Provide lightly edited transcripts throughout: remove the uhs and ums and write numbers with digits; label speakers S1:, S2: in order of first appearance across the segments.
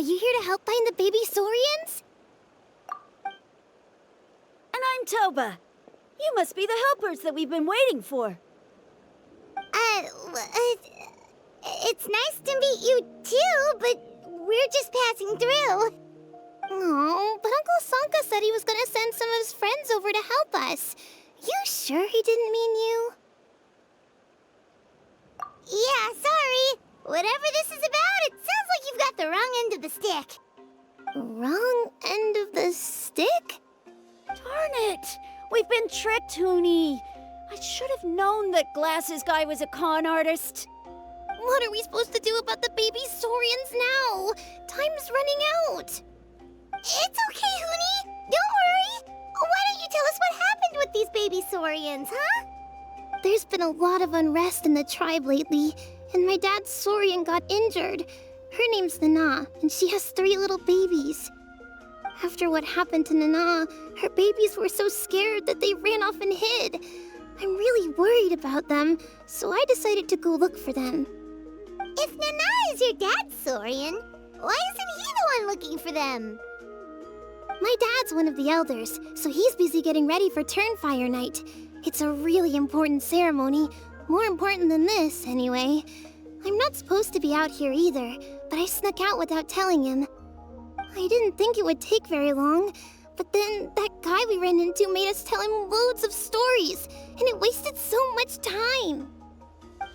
S1: you here to help find the baby Saurians?
S2: And I'm Toba. You must be the helpers that we've been waiting for.
S1: It's nice to meet you too, but we're just passing through. Oh, but Uncle Sanka said he was gonna send some of his friends over to help us. You sure he didn't mean you? Yeah, sorry. Whatever this is about, it sounds like you've got the wrong end of the stick. Wrong end of the stick?
S2: Darn it! We've been tricked, Hoonie. I should have known that Glasses Guy was a con artist.
S1: What are we supposed to do about the baby Saurians now? Time's running out. It's okay, Hoonie. Don't worry. Why don't you tell us what happened with these baby Saurians, huh? There's been a lot of unrest in the tribe lately, and my dad's Saurian got injured. Her name's Nana, and she has 3 little babies. After what happened to Nana, her babies were so scared that they ran off and hid. I'm really worried about them, so I decided to go look for them. If Nana is your dad's Saurian, why isn't he the one looking for them? My dad's one of the elders, so he's busy getting ready for Turnfire Night. It's a really important ceremony, more important than this, anyway. I'm not supposed to be out here either, but I snuck out without telling him. I didn't think it would take very long, but then that guy we ran into made us tell him loads of stories, and it wasted so much time.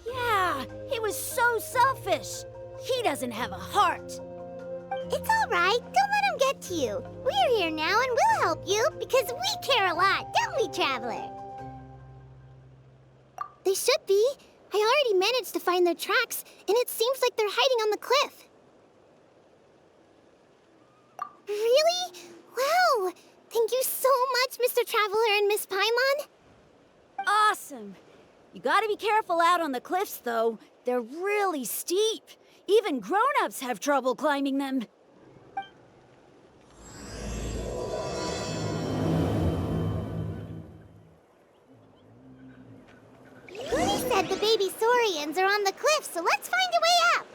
S2: Yeah, he was so selfish. He doesn't have a heart.
S1: It's all right. Don't let him get to you. We're here now and we'll help you because we care a lot, don't we, Traveler? They should be. I already managed to find their tracks, and it seems like they're hiding on the cliff. Really? Wow! Thank you so much, Mr. Traveler and Miss Paimon.
S2: Awesome. You gotta be careful out on the cliffs, though. They're really steep. Even grown-ups have trouble climbing them.
S1: Uni said the baby Saurians are on the cliff, so let's find a way up.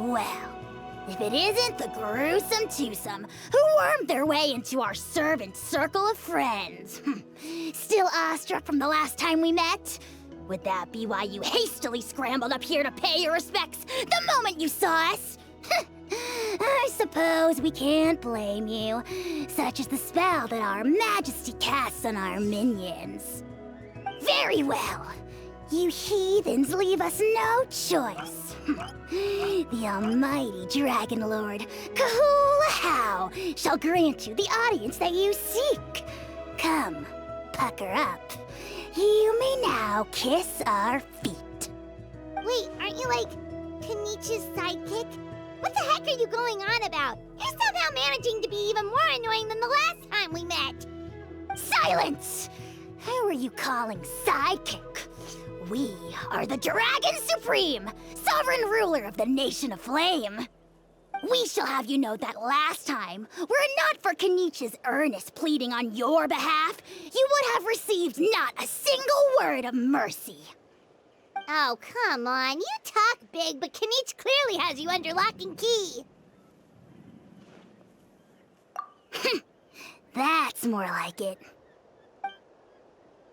S3: Well, if it isn't the gruesome twosome who wormed their way into our servant circle of friends. Still awestruck from the last time we met? Would that be why you hastily scrambled up here to pay your respects the moment you saw us? I suppose we can't blame you. Such is the spell that our majesty casts on our minions. Very well. You heathens leave us no choice. The almighty Dragon Lord, Kahula shall grant you the audience that you seek. Come, pucker up. You may now kiss our feet.
S1: Wait, aren't you like Kenichi's sidekick? What the heck are you going on about? You're somehow managing to be even more annoying than the last time we met.
S3: Silence! Who are you calling sidekick? We are the Dragon Supreme, sovereign ruler of the Nation of Flame. We shall have you know that last time, were it not for Kenichi's earnest pleading on your behalf, you would have received not a single word of mercy.
S1: Oh, come on. You talk big, but Kenichi clearly has you under lock and key.
S3: That's more like it.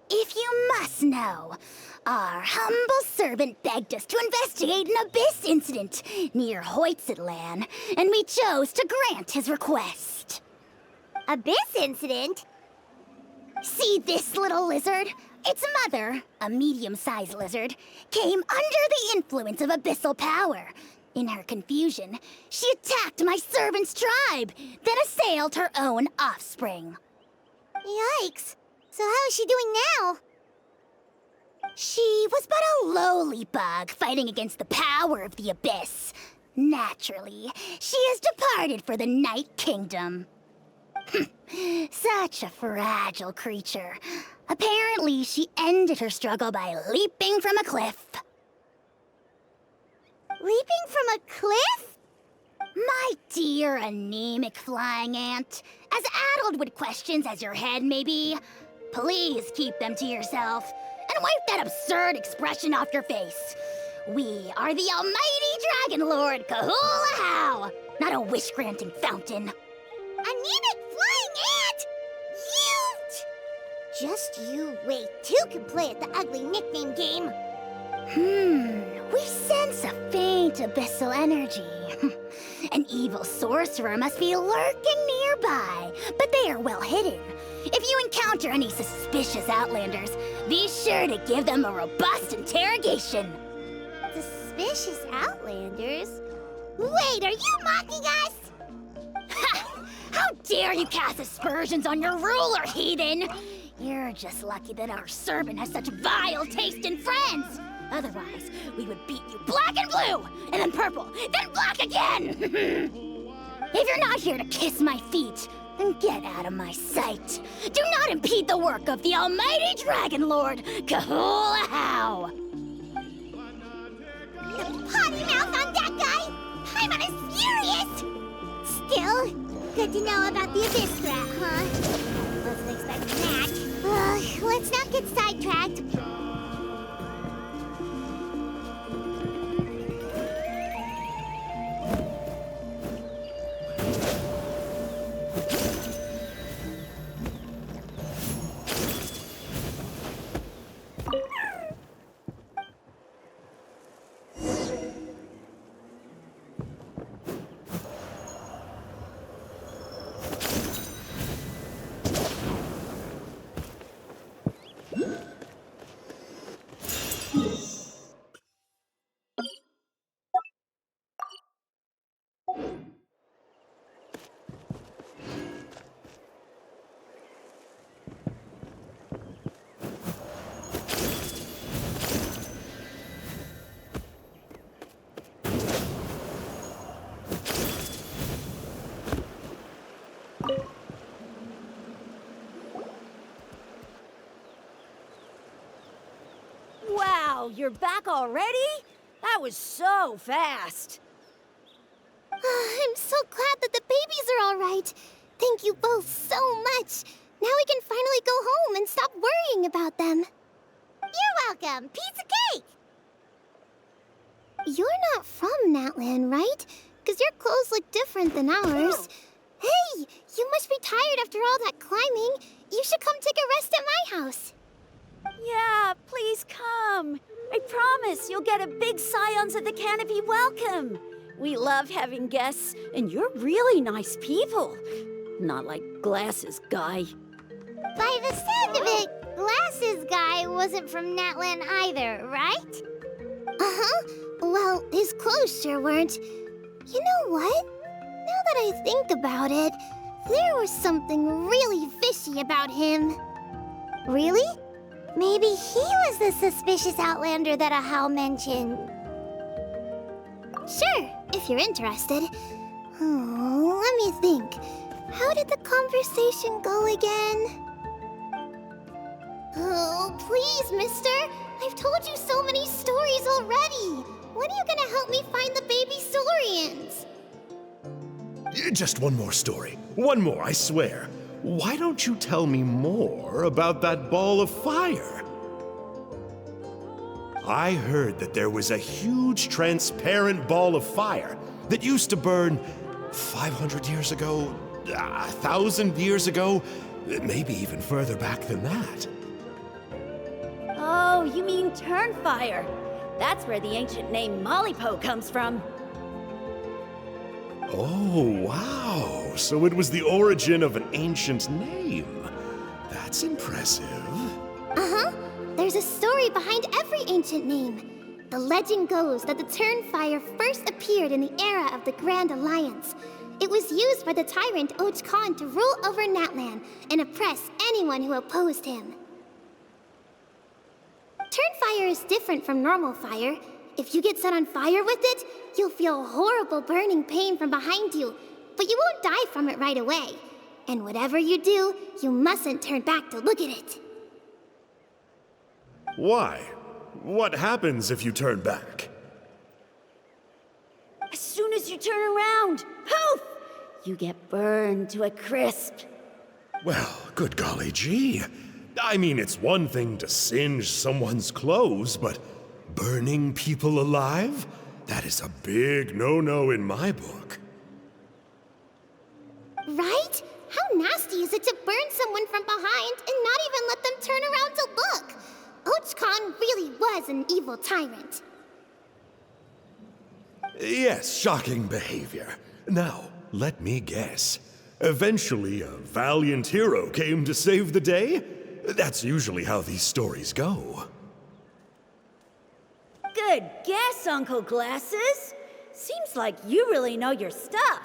S3: If you must know, Our humble servant begged us to investigate an abyss incident near Natlan, and we chose to grant his request.
S1: Abyss incident?
S3: See this little lizard? Its mother, a medium-sized lizard, came under the influence of abyssal power. In her confusion, she attacked my servant's tribe, then assailed her own offspring.
S1: Yikes. So how is she doing now?
S3: She was but a lowly bug fighting against the power of the abyss. Naturally, she has departed for the Night Kingdom. Such a fragile creature. Apparently, she ended her struggle by leaping from a cliff.
S1: Leaping from a cliff?
S3: My dear anemic flying ant, as addled with questions as your head may be, please keep them to yourself and wipe that absurd expression off your face. We are the almighty Dragon Lord Kahula-How, not a wish-granting fountain.
S1: Anemic flying ant? Just you wait. Two can play at the ugly nickname game.
S3: We sense a faint abyssal energy. An evil sorcerer must be lurking nearby, but they are well hidden. If you encounter any suspicious outlanders, be sure to give them a robust interrogation.
S1: Suspicious outlanders? Wait, are you mocking us?
S3: Ha! How dare you cast aspersions on your ruler, heathen! You're just lucky that our servant has such vile taste in friends! Otherwise, we would beat you black and blue, and then purple, then black again! If you're not here to kiss my feet, then get out of my sight. Do not impede the work of the almighty Dragon Lord, Kahula-How!
S1: The potty mouth on that guy! Paimon is furious! Still, good to know about the abyss threat, huh? Wasn't expecting that. Let's not get sidetracked.
S2: Wow, you're back already? That was so fast.
S1: I'm so glad that the babies are all right. Thank you both so much. Now we can finally go home and stop worrying about them. You're welcome. Piece of cake! You're not from Natlan, right? Because your clothes look different than ours. Hey, you must be tired after all that climbing. You should come take a rest at my house.
S2: Yeah, please come. I promise you'll get a big Scions of the Canopy welcome. We love having guests, and you're really nice people. Not like Glasses Guy.
S1: By the sound of it, Glasses Guy wasn't from Natlan either, right? Uh-huh. Well, his clothes sure weren't. You know what? Now that I think about it, there was something really fishy about him. Really? Maybe he was the suspicious outlander that Ahau mentioned. Sure, if you're interested. Oh, let me think. How did the conversation go again? Oh, please, mister. I've told you so many stories already. When are you gonna help me find the baby Saurians?
S4: Just one more story. One more, I swear. Why don't you tell me more about that ball of fire? I heard that there was a huge transparent ball of fire that used to burn 500 years ago, 1,000 years ago, maybe even further back than that.
S2: Oh, you mean Turnfire. That's where the ancient name Malipo comes from.
S4: Oh, wow. So it was the origin of an ancient name. That's impressive.
S1: Uh-huh. There's a story behind every ancient name. The legend goes that the Turnfire first appeared in the era of the Grand Alliance. It was used by the tyrant Och Khan to rule over Natlan and oppress anyone who opposed him. Turnfire is different from normal fire. If you get set on fire with it, you'll feel horrible burning pain from behind you, but you won't die from it right away. And whatever you do, you mustn't turn back to look at it.
S4: Why? What happens if you turn back?
S2: As soon as you turn around, poof! You get burned to a crisp.
S4: Well, good golly gee. I mean, it's one thing to singe someone's clothes, but burning people alive? That is a big no-no in my book.
S1: Right? How nasty is it to burn someone from behind and not even let them turn around to look? Och Khan really was an evil tyrant.
S4: Yes, shocking behavior. Now, let me guess. Eventually, a valiant hero came to save the day? That's usually how these stories go.
S2: Good guess, Uncle Glasses. Seems like you really know your stuff.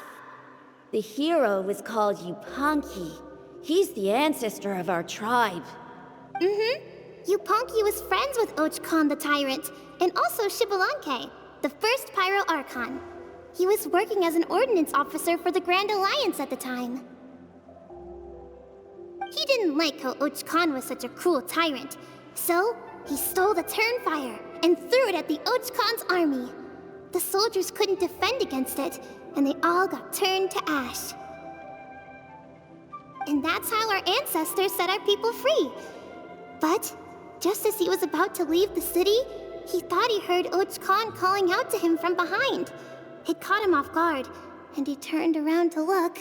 S2: The hero was called Yupanqui. He's the ancestor of our tribe.
S1: Mm-hmm. Yupanqui was friends with Och Khan the tyrant, and also Shibalanke, the first Pyro Archon. He was working as an ordnance officer for the Grand Alliance at the time. He didn't like how Och Khan was such a cruel tyrant, so he stole the Turnfire and threw it at the Och Khan's army. The soldiers couldn't defend against it, and they all got turned to ash. And that's how our ancestors set our people free. But just as he was about to leave the city, he thought he heard Och Khan calling out to him from behind. It caught him off guard, and he turned around to look.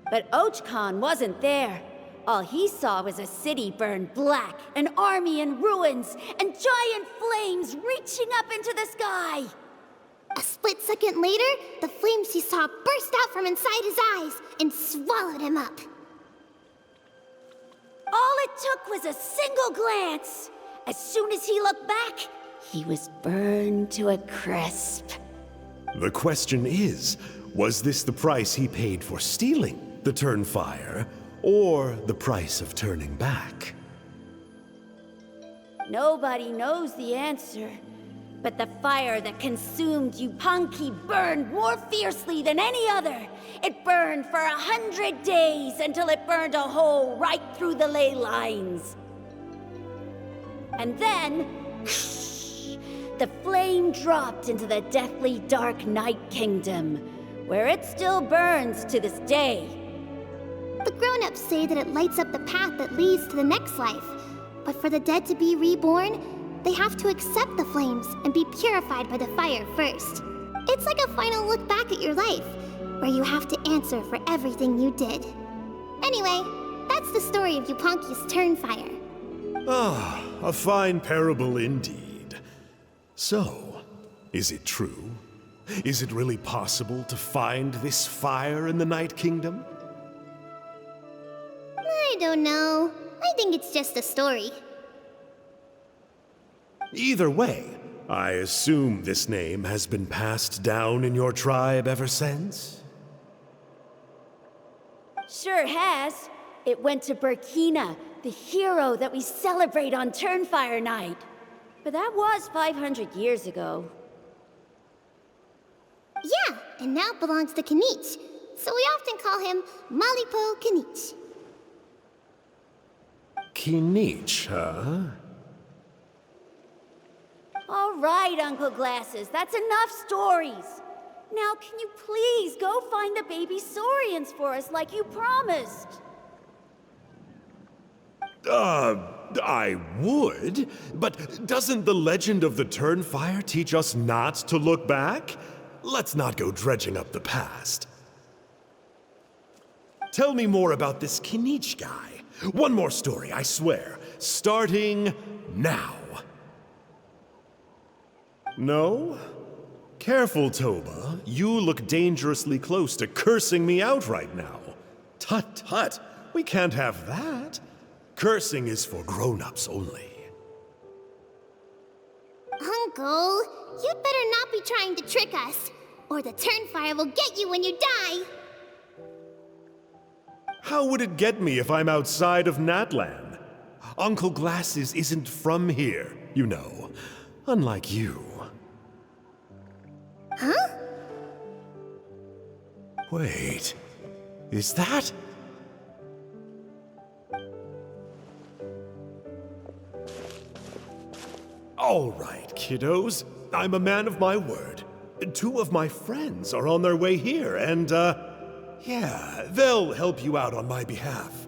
S2: But Och Khan wasn't there. All he saw was a city burned black, an army in ruins, and giant flames reaching up into the sky.
S1: A split second later, the flames he saw burst out from inside his eyes and swallowed him up.
S2: All it took was a single glance. As soon as he looked back, he was burned to a crisp.
S4: The question is, was this the price he paid for stealing the Turnfire, or the price of turning back?
S2: Nobody knows the answer. But the fire that consumed Yupanqui burned more fiercely than any other. It burned for 100 days until it burned a hole right through the ley lines. And then, the flame dropped into the deathly dark Night Kingdom, where it still burns to this day.
S1: The grown-ups say that it lights up the path that leads to the next life. But for the dead to be reborn, they have to accept the flames and be purified by the fire first. It's like a final look back at your life, where you have to answer for everything you did. Anyway, that's the story of Yupanqui's Turnfire.
S4: Ah, a fine parable indeed. So, is it true? Is it really possible to find this fire in the Night Kingdom?
S1: I don't know. I think it's just a story.
S4: Either way, I assume this name has been passed down in your tribe ever since?
S2: Sure has. It went to Burkina, the hero that we celebrate on Turnfire Night. But that was 500 years ago.
S1: Yeah, and now it belongs to Kanich, so we often call him Malipo Kanich.
S4: Kinich, huh?
S2: All right, Uncle Glasses, that's enough stories. Now, can you please go find the baby saurians for us like you promised?
S4: I would, but doesn't the legend of the Turnfire teach us not to look back? Let's not go dredging up the past. Tell me more about this Kinich guy. One more story, I swear. starting now. No? Careful, Toba. You look dangerously close to cursing me out right now. Tut tut, we can't have that. Cursing is for grown-ups only.
S1: Uncle, you'd better not be trying to trick us, or the Turnfire will get you when you die.
S4: How would it get me if I'm outside of Natlan? Uncle Glasses isn't from here, you know. Unlike you.
S1: Huh?
S4: Wait, is that? All right, kiddos. I'm a man of my word. 2 of my friends are on their way here, and, yeah, they'll help you out on my behalf.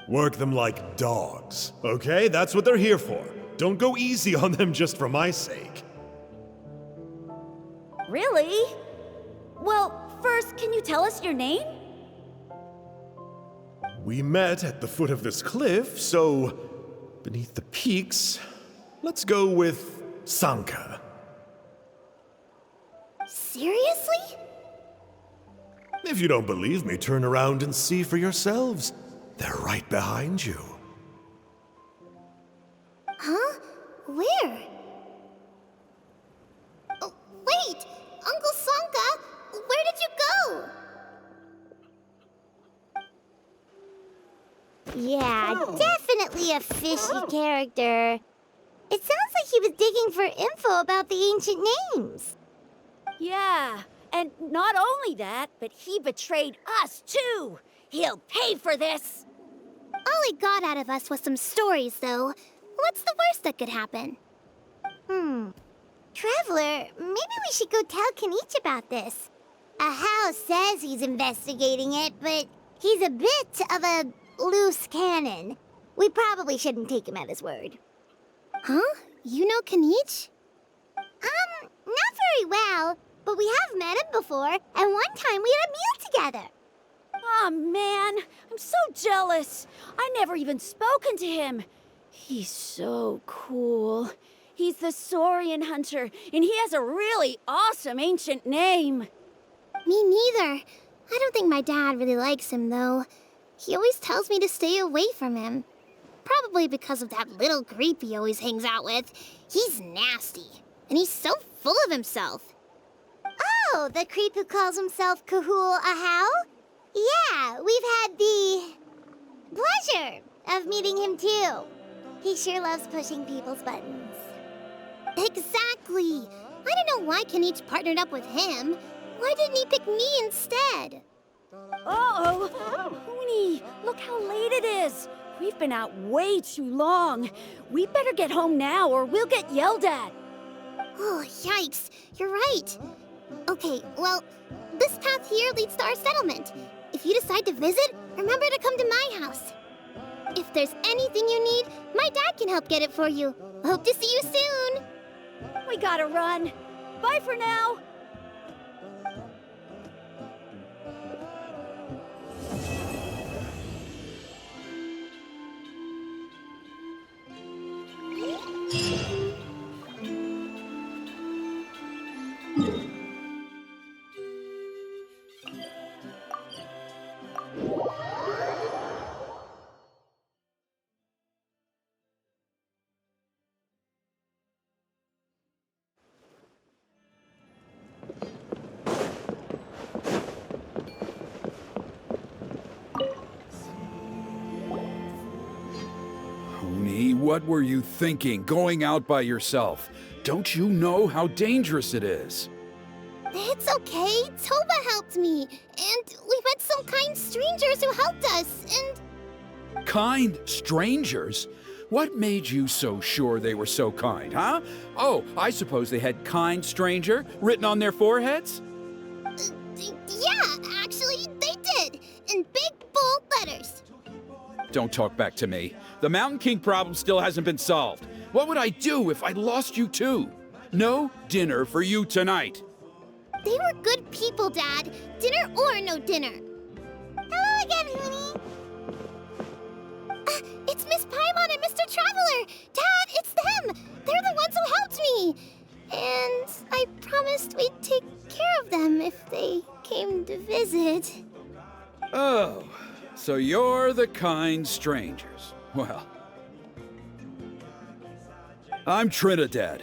S4: Work them like dogs, okay? That's what they're here for. Don't go easy on them just for my sake.
S2: Really? Well, first, can you tell us your name?
S4: We met at the foot of this cliff, so beneath the peaks, let's go with Sanka.
S1: Seriously?
S4: If you don't believe me, turn around and see for yourselves. They're right behind you.
S1: Huh? Where? Oh, wait! Uncle Sanka, where did you go?
S3: Yeah, definitely a fishy character. It sounds like he was digging for info about the ancient names.
S2: Yeah, and not only that, but he betrayed us too. He'll pay for this.
S1: All he got out of us was some stories, though. What's the worst that could happen?
S3: Traveler, maybe we should go tell Kanich about this. Ahau says he's investigating it, but he's a bit of a loose cannon. We probably shouldn't take him at his word.
S1: Huh? You know Kanich?
S3: Not very well, but we have met him before, and one time we had a meal together.
S2: Aw, man, I'm so jealous. I never even spoken to him. He's so cool. He's the Saurian hunter, and he has a really awesome ancient name.
S1: Me neither. I don't think my dad really likes him, though. He always tells me to stay away from him. Probably because of that little creep he always hangs out with. He's nasty, and he's so full of himself.
S3: Oh, the creep who calls himself Kahul Ahau? Yeah, we've had the pleasure of meeting him too. He sure loves pushing people's buttons.
S1: Exactly. I don't know why Kanich partnered up with him. Why didn't he pick me instead?
S2: Uh-oh! Hoonie, look how late it is. We've been out way too long. We better get home now or we'll get yelled at.
S1: Oh, yikes. You're right. Okay, well, this path here leads to our settlement. If you decide to visit, remember to come to my house. If there's anything you need, my dad can help get it for you. Hope to see you soon.
S2: We gotta run. Bye for now.
S5: What were you thinking, going out by yourself? Don't you know how dangerous it is?
S1: It's okay. Toba helped me. And we met some kind strangers who helped us, and...
S5: Kind strangers? What made you so sure they were so kind, huh? Oh, I suppose they had kind stranger written on their foreheads?
S1: Yeah, actually, they did. In big, bold letters.
S5: Don't talk back to me. The Mountain King problem still hasn't been solved. What would I do if I lost you too? No dinner for you tonight.
S1: They were good people, Dad. Dinner or no dinner.
S3: Hello again, Hoonie.
S1: It's Miss Paimon and Mr. Traveler! Dad, it's them! They're the ones who helped me! And I promised we'd take care of them if they came to visit.
S5: Oh, so you're the kind strangers. Well, I'm Trinidad.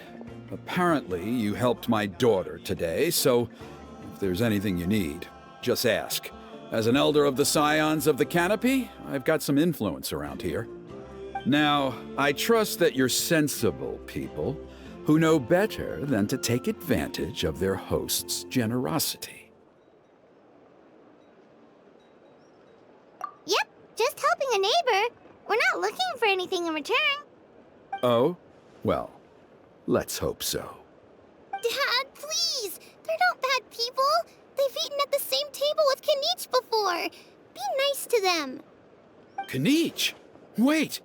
S5: Apparently, you helped my daughter today, so if there's anything you need, just ask. As an elder of the Scions of the Canopy, I've got some influence around here. Now, I trust that you're sensible people who know better than to take advantage of their host's generosity.
S1: Yep, just helping a neighbor. We're not looking for anything in return.
S5: Oh? Well, let's hope so.
S1: Dad, please! They're not bad people. They've eaten at the same table with Kanich before. Be nice to them.
S5: Kanich! Wait!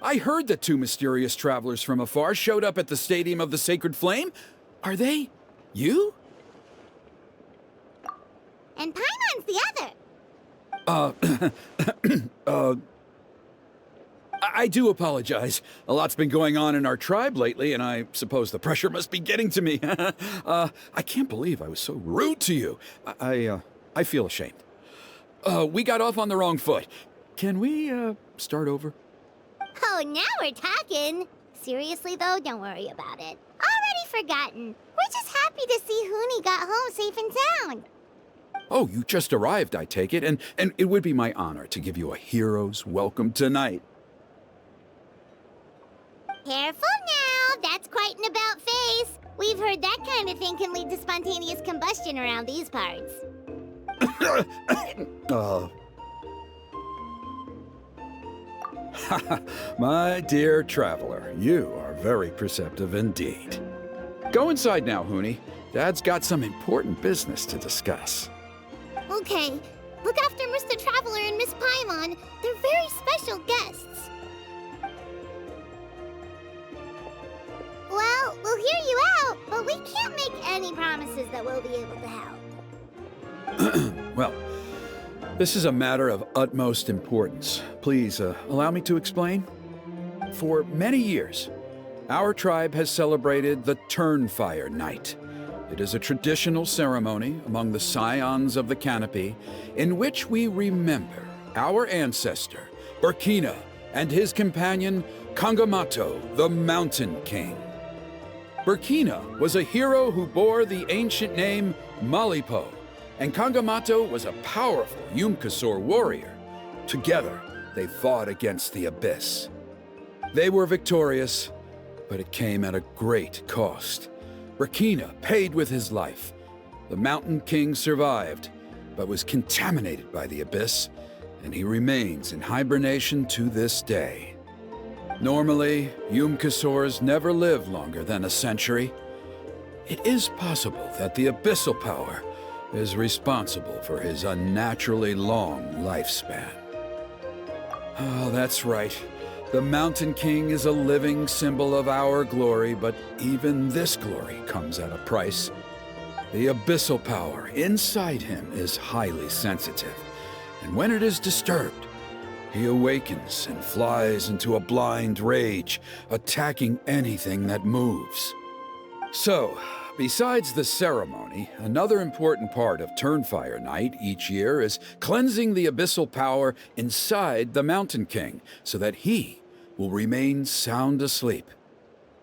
S5: I heard that two mysterious travelers from afar showed up at the Stadium of the Sacred Flame. Are they you?
S1: And Paimon's the other.
S5: I do apologize. A lot's been going on in our tribe lately, and I suppose the pressure must be getting to me. I can't believe I was so rude to you. I feel ashamed. We got off on the wrong foot. Can we, start over?
S1: Oh, now we're talking. Seriously, though, don't worry about it. Already forgotten. We're just happy to see Huni got home safe and sound.
S5: Oh, you just arrived, I take it, and it would be my honor to give you a hero's welcome tonight.
S1: Careful now. That's quite an about face. We've heard that kind of thing can lead to spontaneous combustion around these parts.
S5: My dear traveler, you are very perceptive indeed. Go inside now, Huni. Dad's got some important business to discuss.
S1: Okay. Look after Mr. Traveler and Miss Paimon. They're very special guests. Well, we'll hear you out, but we can't make any promises that we'll be able to help.
S5: Well, this is a matter of utmost importance. Please, allow me to explain. For many years, our tribe has celebrated the Turnfire Night. It is a traditional ceremony among the Scions of the Canopy in which we remember our ancestor, Burkina, and his companion, Kangamato, the Mountain King. Burkina was a hero who bore the ancient name Malipo, and Kangamato was a powerful Yumkasor warrior. Together, they fought against the Abyss. They were victorious, but it came at a great cost. Burkina paid with his life. The Mountain King survived, but was contaminated by the Abyss, and he remains in hibernation to this day. Normally, Yumkasors never live longer than a century. It is possible that the Abyssal Power is responsible for his unnaturally long lifespan. Oh, that's right. The Mountain King is a living symbol of our glory, but even this glory comes at a price. The Abyssal Power inside him is highly sensitive, and when it is disturbed, he awakens and flies into a blind rage, attacking anything that moves. So, besides the ceremony, another important part of Turnfire Night each year is cleansing the Abyssal Power inside the Mountain King so that he will remain sound asleep.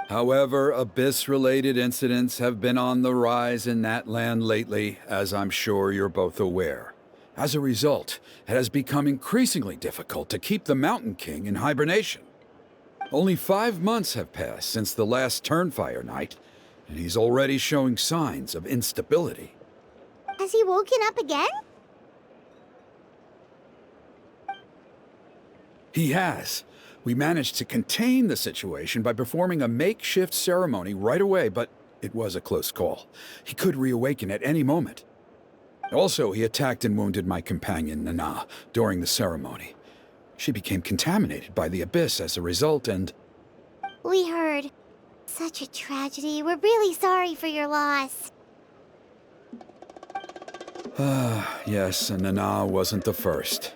S5: However, Abyss-related incidents have been on the rise in Natlan lately, as I'm sure you're both aware. As a result, it has become increasingly difficult to keep the Mountain King in hibernation. Only 5 months have passed since the last Turnfire Night, and he's already showing signs of instability.
S1: Has he woken up again?
S5: He has. We managed to contain the situation by performing a makeshift ceremony right away, but it was a close call. He could reawaken at any moment. Also, he attacked and wounded my companion, Nana, during the ceremony. She became contaminated by the Abyss as a result, and...
S1: We heard. Such a tragedy. We're really sorry for your loss.
S5: Yes, and Nana wasn't the first.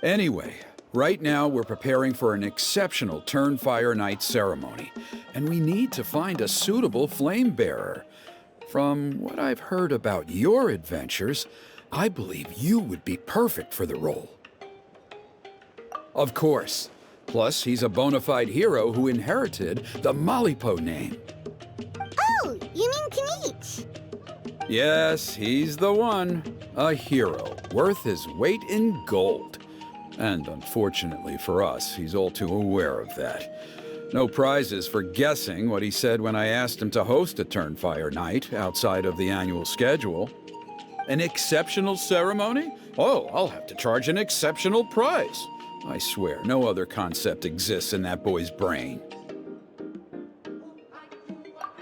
S5: Anyway, Right now, we're preparing for an exceptional Turnfire Night ceremony, and we need to find a suitable flame bearer. From what I've heard about your adventures, I believe you would be perfect for the role. Of course. Plus, he's a bona fide hero who inherited the Malipo name.
S1: Oh, you mean Kanich?
S5: Yes, he's the one. A hero, worth his weight in gold. And unfortunately for us, he's all too aware of that. No prizes for guessing what he said when I asked him to host a Turnfire Night outside of the annual schedule. An exceptional ceremony? Oh, I'll have to charge an exceptional price. I swear, no other concept exists in that boy's brain.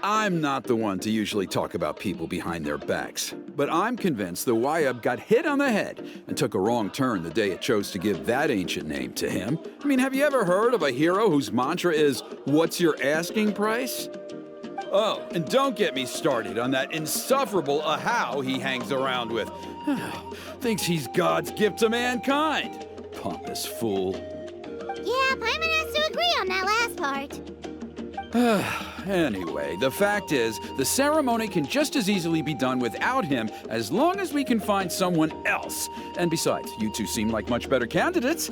S5: I'm not the one to usually talk about people behind their backs, but I'm convinced the Wyab got hit on the head and took a wrong turn the day it chose to give that ancient name to him. I mean, have you ever heard of a hero whose mantra is, "What's your asking price?" Oh, and don't get me started on that insufferable Ahau he hangs around with. Thinks he's God's gift to mankind. Pompous fool.
S1: Yeah, Paimon has to agree on that last part.
S5: Anyway, the fact is, the ceremony can just as easily be done without him as long as we can find someone else. And besides, you two seem like much better candidates.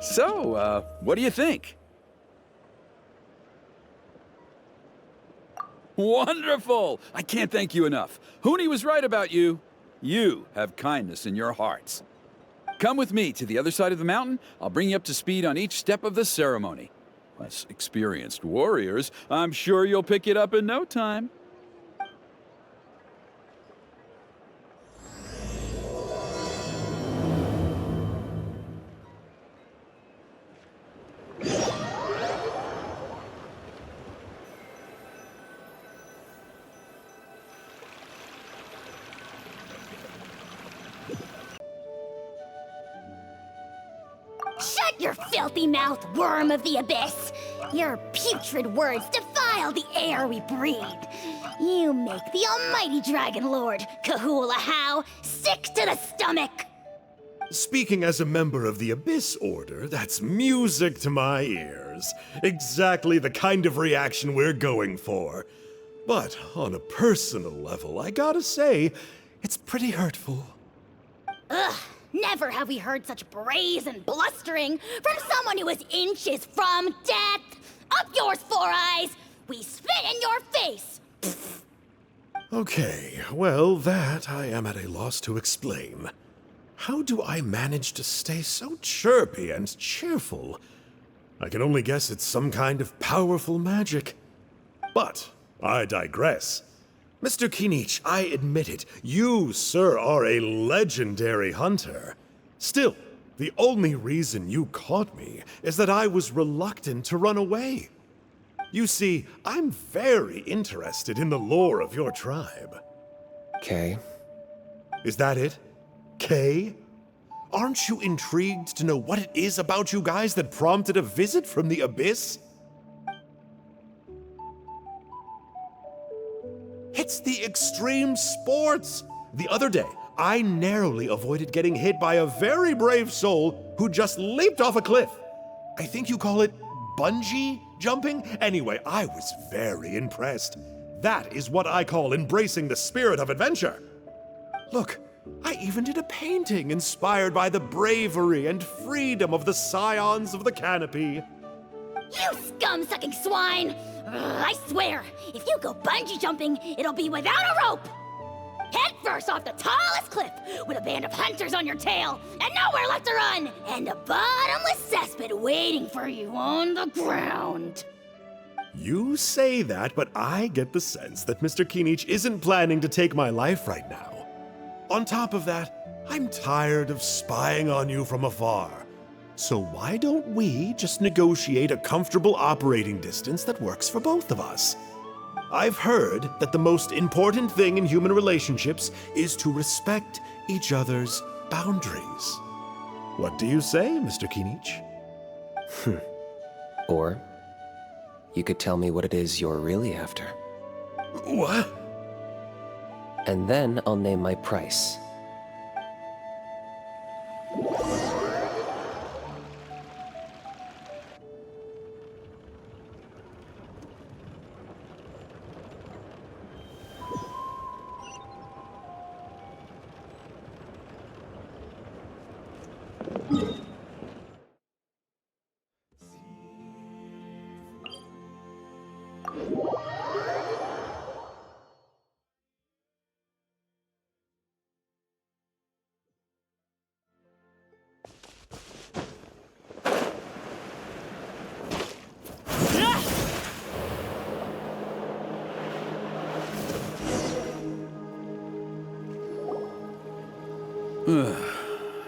S5: So, what do you think? Wonderful! I can't thank you enough. Huni was right about you. You have kindness in your hearts. Come with me to the other side of the mountain. I'll bring you up to speed on each step of the ceremony. As experienced warriors, I'm sure you'll pick it up in no time.
S3: Shut your filthy mouth, worm of the abyss! Your putrid words defile the air we breathe. You make the almighty Dragon Lord, Kahul Ahau, sick to the stomach!
S4: Speaking as a member of the Abyss Order, that's music to my ears. Exactly the kind of reaction we're going for. But on a personal level, I gotta say, it's pretty hurtful.
S3: Ugh, never have we heard such brazen blustering from someone who is inches from death! Up yours, Four Eyes! We spit in your face! Pfft.
S4: Okay, well, that I am at a loss to explain. How do I manage to stay so chirpy and cheerful? I can only guess it's some kind of powerful magic. But I digress. Mr. Kinich, I admit it, you, sir, are a legendary hunter. Still, the only reason you caught me is that I was reluctant to run away. You see, I'm very interested in the lore of your tribe.
S6: Okay.
S4: Is that it? Kay? Aren't you intrigued to know what it is about you guys that prompted a visit from the Abyss? It's the extreme sports! The other day, I narrowly avoided getting hit by a very brave soul who just leaped off a cliff. I think you call it bungee jumping? Anyway, I was very impressed. That is what I call embracing the spirit of adventure. Look, I even did a painting inspired by the bravery and freedom of the Scions of the Canopy.
S3: You scum-sucking swine! Ugh, I swear, if you go bungee jumping, it'll be without a rope! Head first off the tallest cliff, with a band of hunters on your tail, and nowhere left to run, and a bottomless cesspit waiting for you on the ground.
S4: You say that, but I get the sense that Mr. Kinich isn't planning to take my life right now. On top of that, I'm tired of spying on you from afar. So why don't we just negotiate a comfortable operating distance that works for both of us? I've heard that the most important thing in human relationships is to respect each other's boundaries. What do you say, Mr. Kinich?
S6: Or you could tell me what it is you're really after.
S4: What?
S6: And then I'll name my price.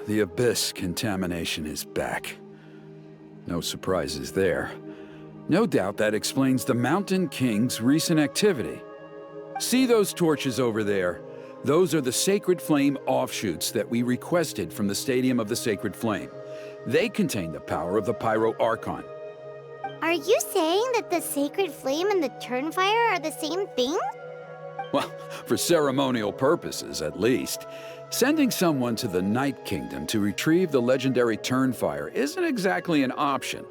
S5: The Abyss contamination is back. No surprises there. No doubt that explains the Mountain King's recent activity. See those torches over there? Those are the Sacred Flame offshoots that we requested from the Stadium of the Sacred Flame. They contain the power of the Pyro Archon.
S1: Are you saying that the Sacred Flame and the Turnfire are the same thing?
S5: Well, for ceremonial purposes, at least. Sending someone to the Night Kingdom to retrieve the legendary Turnfire isn't exactly an option.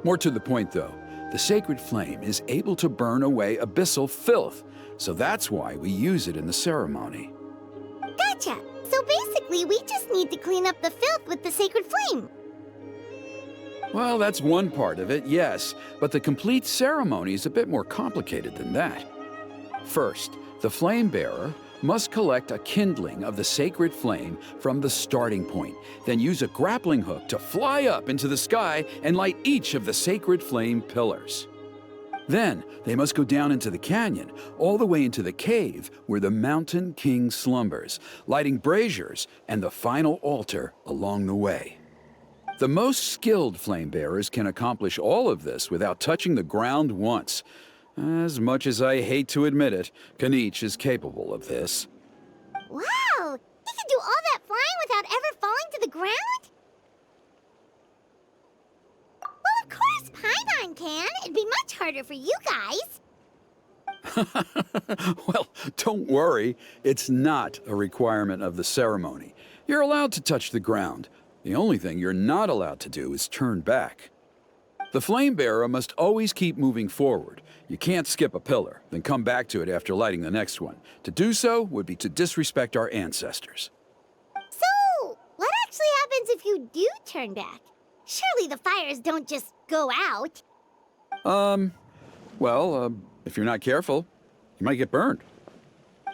S5: More to the point, though, the Sacred Flame is able to burn away abyssal filth, so that's why we use it in the ceremony.
S1: Gotcha! So basically, we just need to clean up the filth with the Sacred Flame.
S5: Well, that's one part of it, yes, but the complete ceremony is a bit more complicated than that. First, the Flame Bearer must collect a kindling of the sacred flame from the starting point, then use a grappling hook to fly up into the sky and light each of the sacred flame pillars. Then, they must go down into the canyon, all the way into the cave where the Mountain King slumbers, lighting braziers and the final altar along the way. The most skilled flame bearers can accomplish all of this without touching the ground once. As much as I hate to admit it, Kanich is capable of this.
S1: Wow! He can do all that flying without ever falling to the ground? Well, of course Paimon can. It'd be much harder for you guys.
S5: Well, don't worry. It's not a requirement of the ceremony. You're allowed to touch the ground. The only thing you're not allowed to do is turn back. The flame bearer must always keep moving forward. You can't skip a pillar, then come back to it after lighting the next one. To do so would be to disrespect our ancestors.
S1: So, what actually happens if you do turn back? Surely the fires don't just go out.
S5: If you're not careful, you might get burned.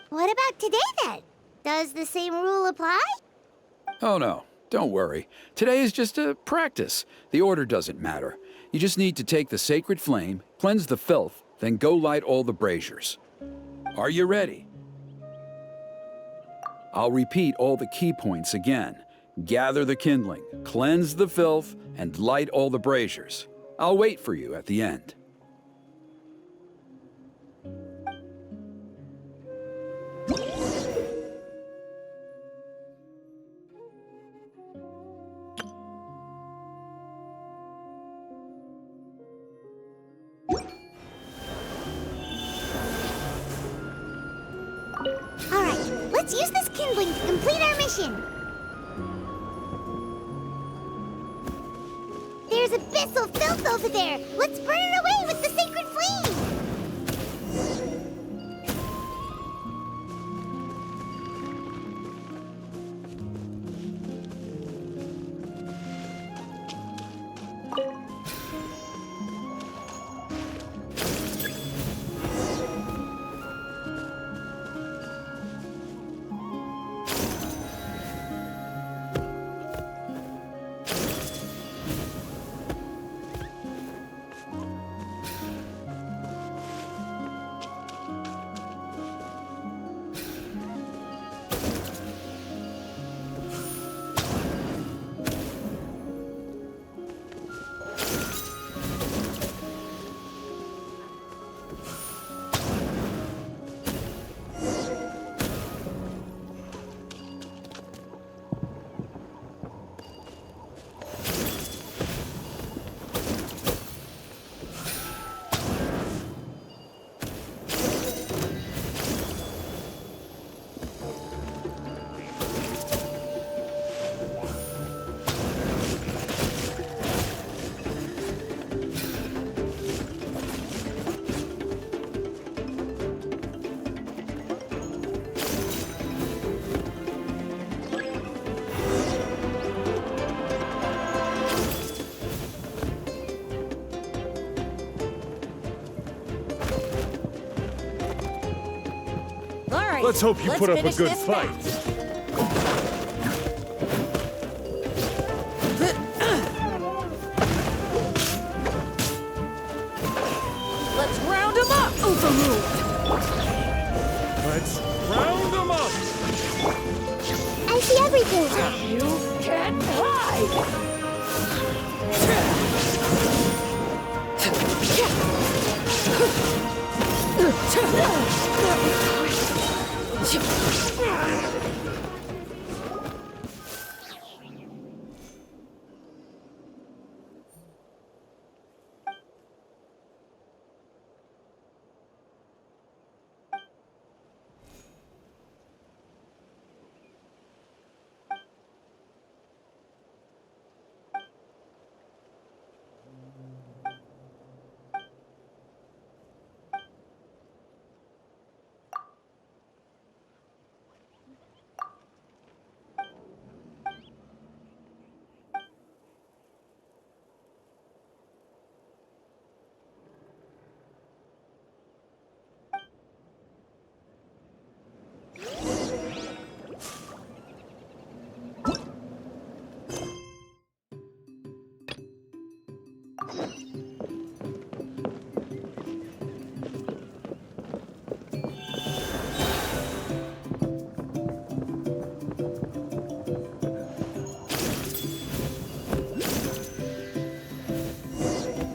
S1: What about today then? Does the same rule apply?
S5: Oh no, don't worry. Today is just a practice. The order doesn't matter. You just need to take the sacred flame, cleanse the filth, then go light all the braziers. Are you ready? I'll repeat all the key points again. Gather the kindling, cleanse the filth, and light all the braziers. I'll wait for you at the end.
S1: Alright, let's use this kindling to complete our mission. There's abyssal filth over there. Let's burn it away with the sacred flame.
S4: Let's hope you put up a
S2: finish
S4: good
S2: this
S4: fight.
S2: fast. Let's round him up! Overruled!
S4: Let's round them up!
S1: I see everything.
S2: You can't hide!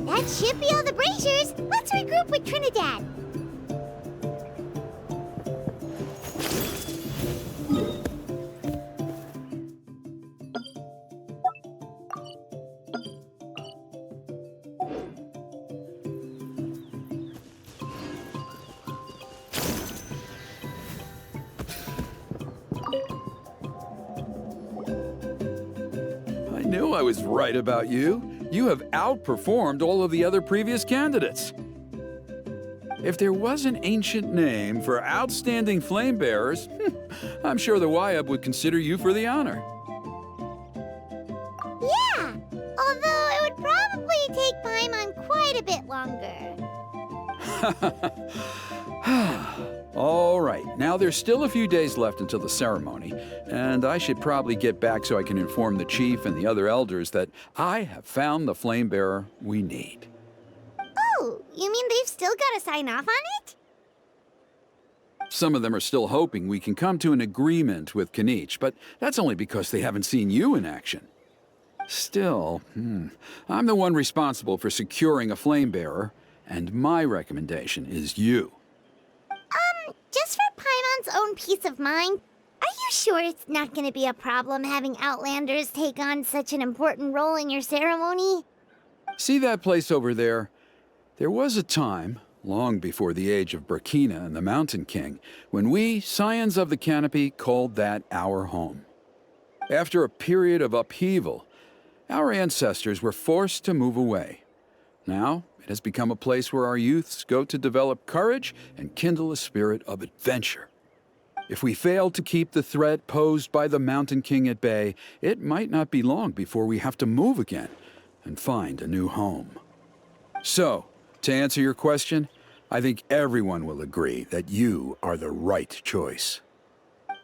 S1: That should be all the braziers. Let's regroup with Trinidad.
S5: I knew I was right about you. You have outperformed all of the other previous candidates. If there was an ancient name for outstanding flame bearers, I'm sure the Wyab would consider you for the honor.
S1: Yeah, although it would probably take Paimon quite a bit longer.
S5: All right, now there's still a few days left until the ceremony, and I should probably get back so I can inform the chief and the other elders that I have found the flame bearer we need.
S1: Oh, you mean they've still got to sign off on it?
S5: Some of them are still hoping we can come to an agreement with Kanich, but that's only because they haven't seen you in action. Still, I'm the one responsible for securing a flame bearer, and my recommendation is you.
S1: Just for Paimon's own peace of mind, are you sure it's not going to be a problem having Outlanders take on such an important role in your ceremony?
S5: See that place over there? There was a time, long before the age of Burkina and the Mountain King, when we, Scions of the Canopy, called that our home. After a period of upheaval, our ancestors were forced to move away. Now, it has become a place where our youths go to develop courage and kindle a spirit of adventure. If we fail to keep the threat posed by the Mountain King at bay, it might not be long before we have to move again and find a new home. So, to answer your question, I think everyone will agree that you are the right choice.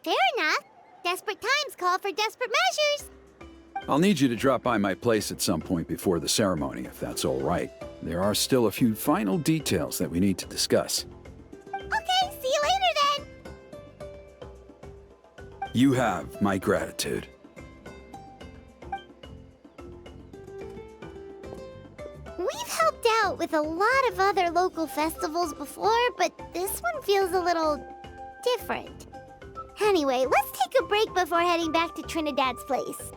S1: Fair enough. Desperate times call for desperate measures.
S5: I'll need you to drop by my place at some point before the ceremony, if that's all right. There are still a few final details that we need to discuss.
S1: Okay, see you later then.
S5: You have my gratitude.
S1: We've helped out with a lot of other local festivals before, but this one feels a little different. Anyway, let's take a break before heading back to Trinidad's place.